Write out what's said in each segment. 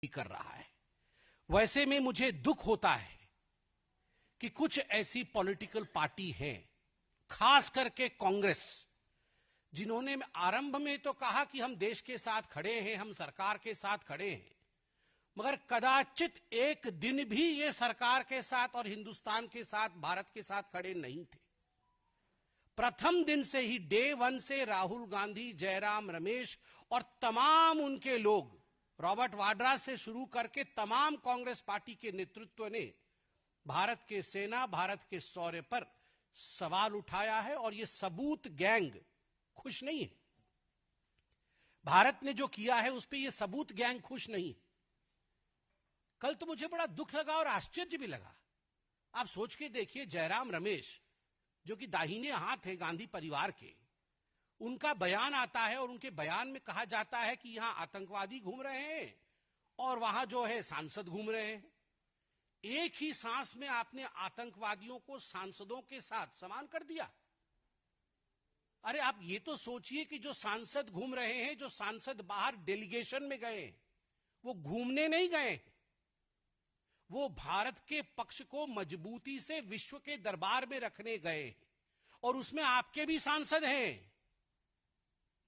कर रहा है। वैसे में मुझे दुख होता है कि कुछ ऐसी पॉलिटिकल पार्टी हैं, खास करके कांग्रेस, जिन्होंने आरंभ में तो कहा कि हम देश के साथ खड़े हैं, हम सरकार के साथ खड़े हैं, मगर कदाचित एक दिन भी ये सरकार के साथ और हिंदुस्तान के साथ, भारत के साथ खड़े नहीं थे। प्रथम दिन से ही, डे वन से राहुल गांधी, जयराम रमेश और तमाम उनके लोग, रॉबर्ट वाड्रा से शुरू करके तमाम कांग्रेस पार्टी के नेतृत्व ने भारत के सेना, भारत के शौर्य पर सवाल उठाया है। और ये सबूत गैंग खुश नहीं है। भारत ने जो किया है उस पर यह सबूत गैंग खुश नहीं है। कल तो मुझे बड़ा दुख लगा और आश्चर्य भी लगा। आप सोच के देखिए, जयराम रमेश जो कि दाहिने हाथ है गांधी परिवार के, उनका बयान आता है और उनके बयान में कहा जाता है कि यहां आतंकवादी घूम रहे हैं और वहां जो है सांसद घूम रहे हैं। एक ही सांस में आपने आतंकवादियों को सांसदों के साथ समान कर दिया। अरे आप ये तो सोचिए कि जो सांसद घूम रहे हैं, जो सांसद बाहर डेलीगेशन में गए, वो घूमने नहीं गए, वो भारत के पक्ष को मजबूती से विश्व के दरबार में रखने गए। और उसमें आपके भी सांसद हैं,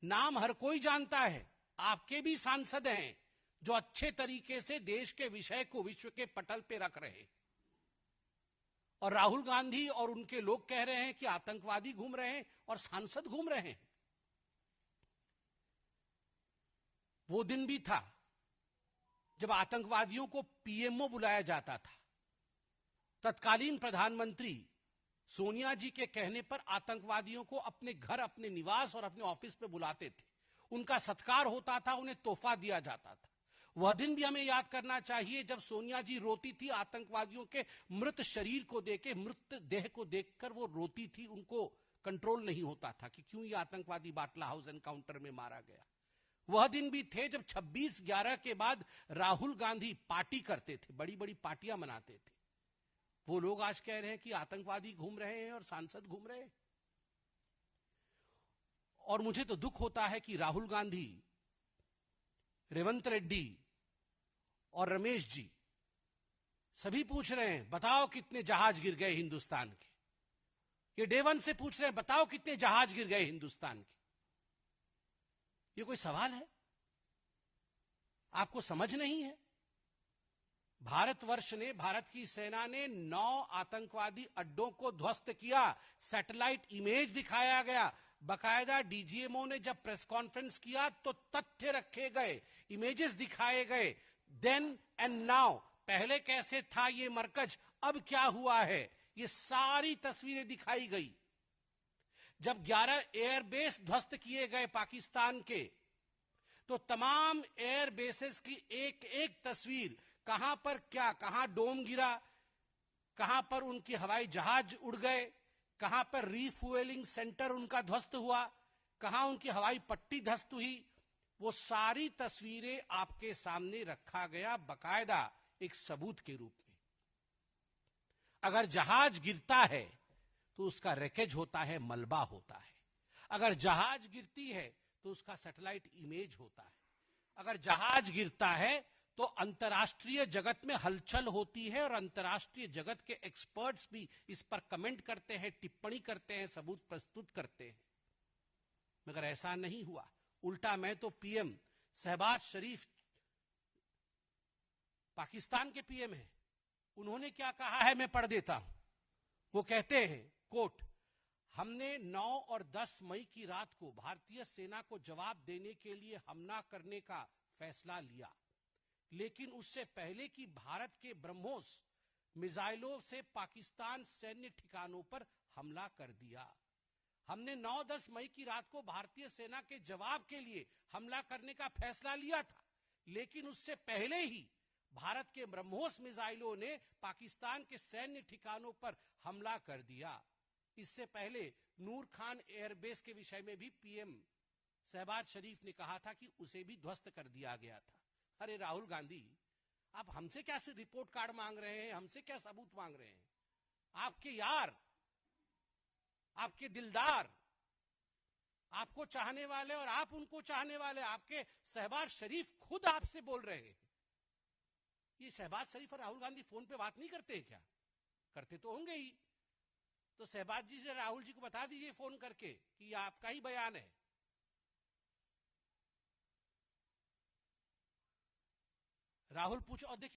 नाम हर कोई जानता है, आपके भी सांसद हैं जो अच्छे तरीके से देश के विषय को विश्व के पटल पे रख रहे हैं। और राहुल गांधी और उनके लोग कह रहे हैं कि आतंकवादी घूम रहे हैं और सांसद घूम रहे हैं। वो दिन भी था जब आतंकवादियों को पीएमओ बुलाया जाता था। तत्कालीन प्रधानमंत्री सोनिया जी के कहने पर आतंकवादियों को अपने घर, अपने निवास और अपने ऑफिस पे बुलाते थे। उनका सत्कार होता था, उन्हें तोहफा दिया जाता था। वह दिन भी हमें याद करना चाहिए जब सोनिया जी रोती थी आतंकवादियों के मृत शरीर को देखे, मृत देह को देखकर वो रोती थी। उनको कंट्रोल नहीं होता था कि क्यों ये आतंकवादी बाटला हाउस एनकाउंटर में मारा गया। वह दिन भी थे जब 26/11 के बाद राहुल गांधी पार्टी करते थे, बड़ी बड़ी पार्टियां मनाते थे। वो लोग आज कह रहे हैं कि आतंकवादी घूम रहे हैं और सांसद घूम रहे हैं। और मुझे तो दुख होता है कि राहुल गांधी, रेवंत रेड्डी और रमेश जी सभी पूछ रहे हैं, बताओ कितने जहाज गिर गए हिंदुस्तान के। ये डे वन से पूछ रहे हैं, बताओ कितने जहाज गिर गए हिंदुस्तान के। ये कोई सवाल है? आपको समझ नहीं है? भारतवर्ष ने, भारत की सेना ने 9 आतंकवादी अड्डों को ध्वस्त किया। सैटेलाइट इमेज दिखाया गया। बकायदा डीजीएमओ ने जब प्रेस कॉन्फ्रेंस किया तो तथ्य रखे गए, इमेजेस दिखाए गए। देन एंड नाउ, पहले कैसे था ये मरकज, अब क्या हुआ है, ये सारी तस्वीरें दिखाई गई। जब 11 एयरबेस ध्वस्त किए गए पाकिस्तान के, तो तमाम एयरबेसेस की एक एक तस्वीर, कहां पर क्या, कहां डोम गिरा, कहां पर उनके हवाई जहाज उड़ गए, कहां पर रीफ्यूएलिंग सेंटर उनका ध्वस्त हुआ, कहां उनकी हवाई पट्टी ध्वस्त हुई, वो सारी तस्वीरें आपके सामने रखा गया, बकायदा एक सबूत के रूप में। अगर जहाज गिरता है तो उसका रैकेज होता है, मलबा होता है। अगर जहाज गिरती है तो उसका सैटेलाइट इमेज होता है। अगर जहाज गिरता है तो अंतर्राष्ट्रीय जगत में हलचल होती है और अंतर्राष्ट्रीय जगत के एक्सपर्ट्स भी इस पर कमेंट करते हैं, टिप्पणी करते हैं, सबूत प्रस्तुत करते हैं। मगर ऐसा नहीं हुआ। उल्टा मैं तो पीएम शहबाज शरीफ, पाकिस्तान के पीएम हैं, उन्होंने क्या कहा है मैं पढ़ देता हूं। वो कहते हैं, कोट, हमने 9 और 10 मई की रात को भारतीय सेना को जवाब देने के लिए हमला करने का फैसला लिया, लेकिन उससे पहले कि भारत के ब्रह्मोस मिसाइलों से पाकिस्तान सैन्य ठिकानों पर हमला कर दिया। हमने 9-10 मई की रात को भारतीय सेना के जवाब के लिए हमला करने का फैसला लिया था, लेकिन उससे पहले ही भारत के ब्रह्मोस मिसाइलों ने पाकिस्तान के सैन्य ठिकानों पर हमला कर दिया। इससे पहले नूर खान एयरबेस के विषय में भी पीएम शहबाज शरीफ ने कहा था कि उसे भी ध्वस्त कर दिया गया था। अरे राहुल गांधी, आप हमसे क्या रिपोर्ट कार्ड मांग रहे हैं, हमसे क्या सबूत मांग रहे हैं? आपके यार, आपके दिलदार, आपको चाहने वाले और आप उनको चाहने वाले, आपके शहबाज शरीफ खुद आपसे बोल रहे हैं शहबाज शरीफ और राहुल गांधी फोन पे बात नहीं करते हैं क्या? करते तो होंगे ही। तो शहबाज जी से राहुल जी को बता दीजिए फोन करके कि यह आपका ही बयान है। राहुल पूछ, और देखिए